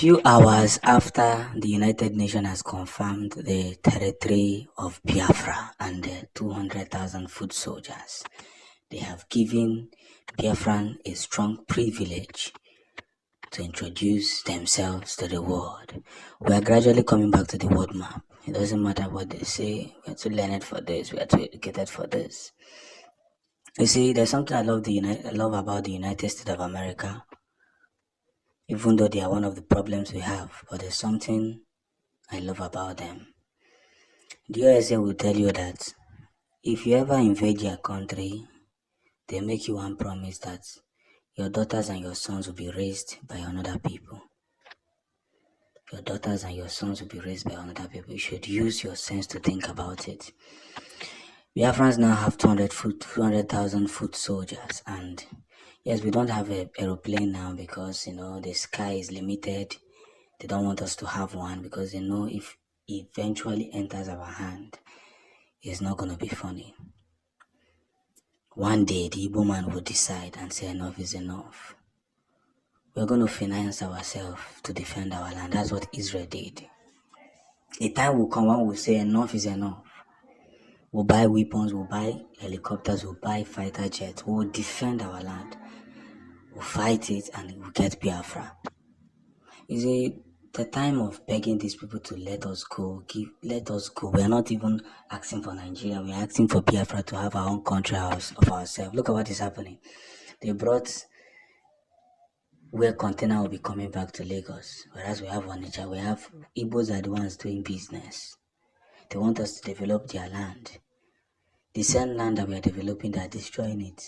few hours after the United Nations has confirmed the territory of Biafra and the 200,000 foot soldiers, they have given Biafran a strong privilege to introduce themselves to the world. We are gradually coming back to the world map. It doesn't matter what they say, we are too learned for this, we are too educated for this. You see, there's something I love about the United States of America, even though they are one of the problems we have, but there's something I love about them. The USA will tell you that if you ever invade your country, they make you one promise that your daughters and your sons will be raised by another people. Your daughters and your sons will be raised by another people. You should use your sense to think about it. Biafrans now have 200,000 foot soldiers, and yes, we don't have an aeroplane now because the sky is limited. They don't want us to have one because they know if it eventually enters our hand, it's not going to be funny. One day, the Igbo man will decide and say enough is enough. We're going to finance ourselves to defend our land. That's what Israel did. A time will come when we'll say enough is enough. We'll buy weapons, we'll buy helicopters, we'll buy fighter jets. We'll defend our land. We'll fight it and we'll get Biafra. You see, the time of begging these people to let us go. We're not even asking for Nigeria. We're asking for Biafra to have our own country of ourselves. Look at what is happening. They brought where container will be coming back to Lagos, whereas we have Onitsha. We have Igbos are the ones doing business. They want us to develop their land. The same land that we are developing, they are destroying it.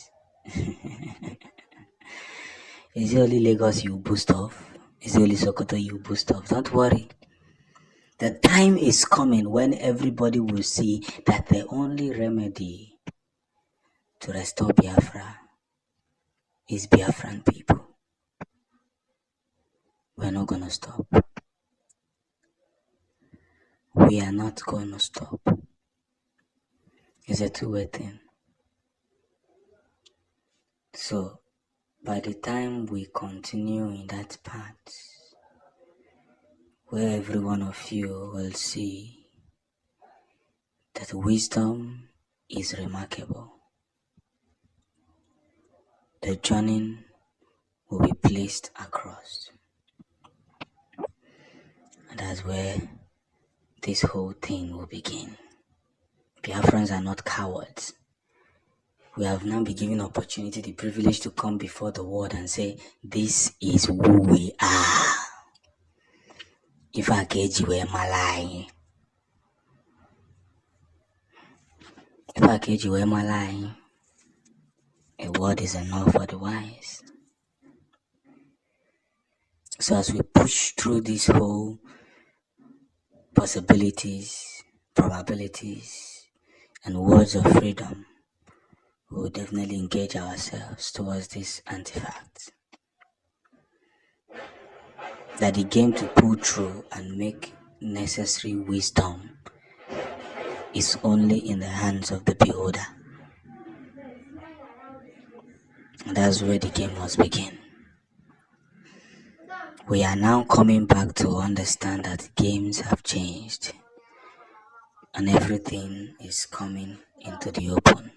Is it only Lagos you boost off? Is it only Sokoto you boost off? Don't worry. The time is coming when everybody will see that the only remedy to restore Biafra is Biafran people. We're not going to stop. We are not going to stop. It's a two-way thing. So, by the time we continue in that path, where every one of you will see that wisdom is remarkable, the journey will be placed across. And that's where this whole thing will begin. Biafrans are not cowards. We have now been given opportunity, the privilege to come before the world and say, this is who we are. If I get you where my lie. If I get you where my lie, a word is enough for the wise. So as we push through this whole possibilities, probabilities, and words of freedom, we will definitely engage ourselves towards this antifact. That the game to pull through and make necessary wisdom is only in the hands of the beholder. And that's where the game must begin. We are now coming back to understand that games have changed and everything is coming into the open.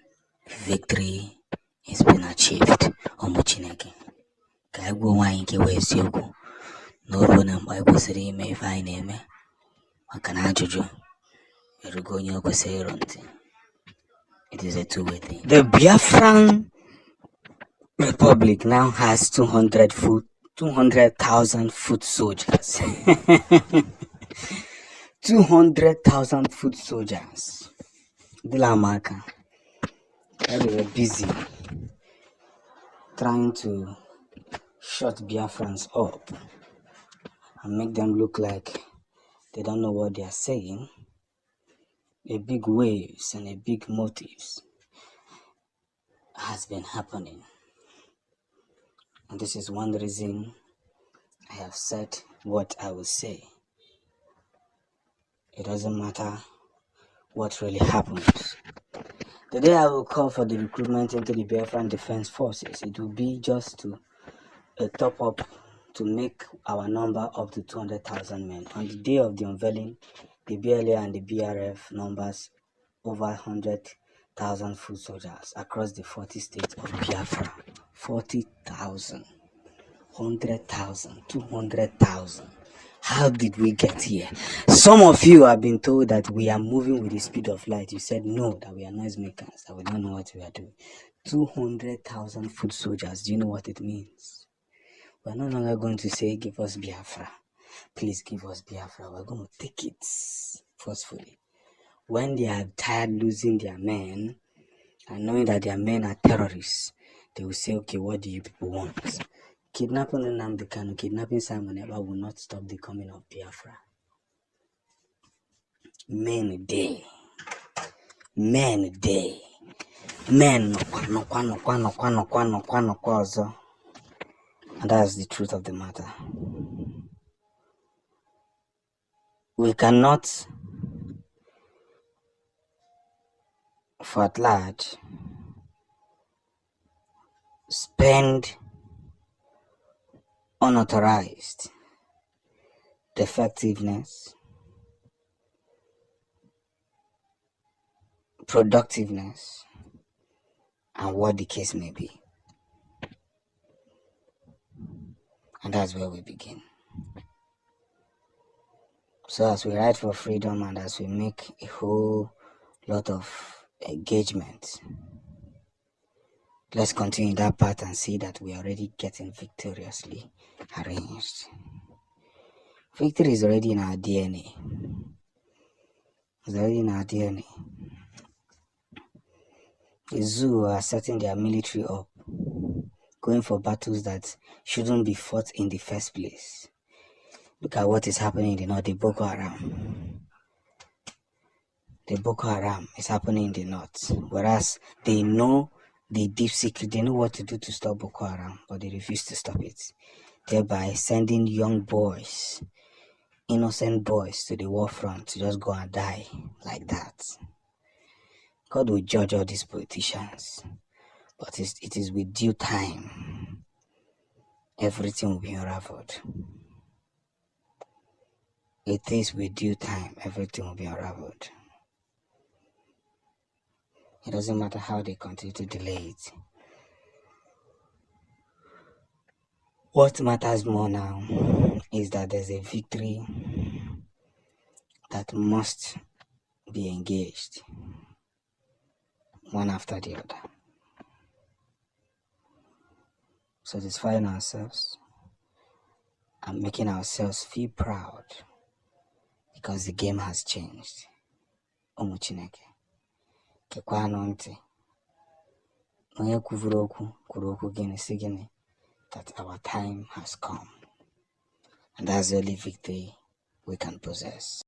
Victory has been achieved. Omuchineke. Ka egwu nwaanyị nke wee siokwu n'oruo na mgbe kwesịrị ime ife anyị na-eme maka na ajụjụ erugo onye o kwesịrị ịrụ ntị. It is a two-way thing. The Biafran Republic now has 200,000 foot soldiers. 200,000 foot soldiers. Dilamaka. They were busy trying to shut Biafrans up and make them look like they don't know what they are saying. A big waves and a big motives has been happening. And this is one reason I have said what I will say. It doesn't matter what really happens. The day I will call for the recruitment into the Biafran Defense Forces, it will be just to top up to make our number up to 200,000 men. On the day of the unveiling, the BLA and the BRF numbers over 100,000 foot soldiers across the 40 states of Biafra. 40,000, 100,000, 200,000. How did we get here? Some of you have been told that we are moving with the speed of light. You said no, that we are noisemakers, that we don't know what we are doing. 200,000 foot soldiers. Do you know what it means? We're no longer going to say, give us Biafra. Please give us Biafra. We're going to take it forcefully. When they are tired losing their men and knowing that their men are terrorists, they will say, okay, what do you people want? Kidnapping Nnamdi Kanu, kidnapping Simon Ekpa will not stop the coming of Biafra. Men day. Men day. Men nokwa. And that's the truth of the matter. We cannot, for at large, spend unauthorized defectiveness, productiveness, and what the case may be. And that's where we begin. So as we write for freedom and as we make a whole lot of engagement, let's continue that path and see that we are already getting victoriously arranged. Victory is already in our DNA. It's already in our DNA. The zoo are setting their military up, going for battles that shouldn't be fought in the first place. Look at what is happening in the north, the Boko Haram. The Boko Haram is happening in the north, whereas they know the deep secret, they know what to do to stop Boko Haram, but they refuse to stop it, thereby sending young boys, innocent boys to the war front to just go and die like that. God will judge all these politicians, but it is with due time. Everything will be unraveled. It is with due time. Everything will be unraveled. It doesn't matter how they continue to delay it. What matters more now is that there's a victory that must be engaged, one after the other. Satisfying ourselves and making ourselves feel proud because the game has changed. Ụmụ Chineke, kekwanụ ntị. Onye kwuru okwu gịnị sị gịnị? That our time has come. And that's the only victory we can possess.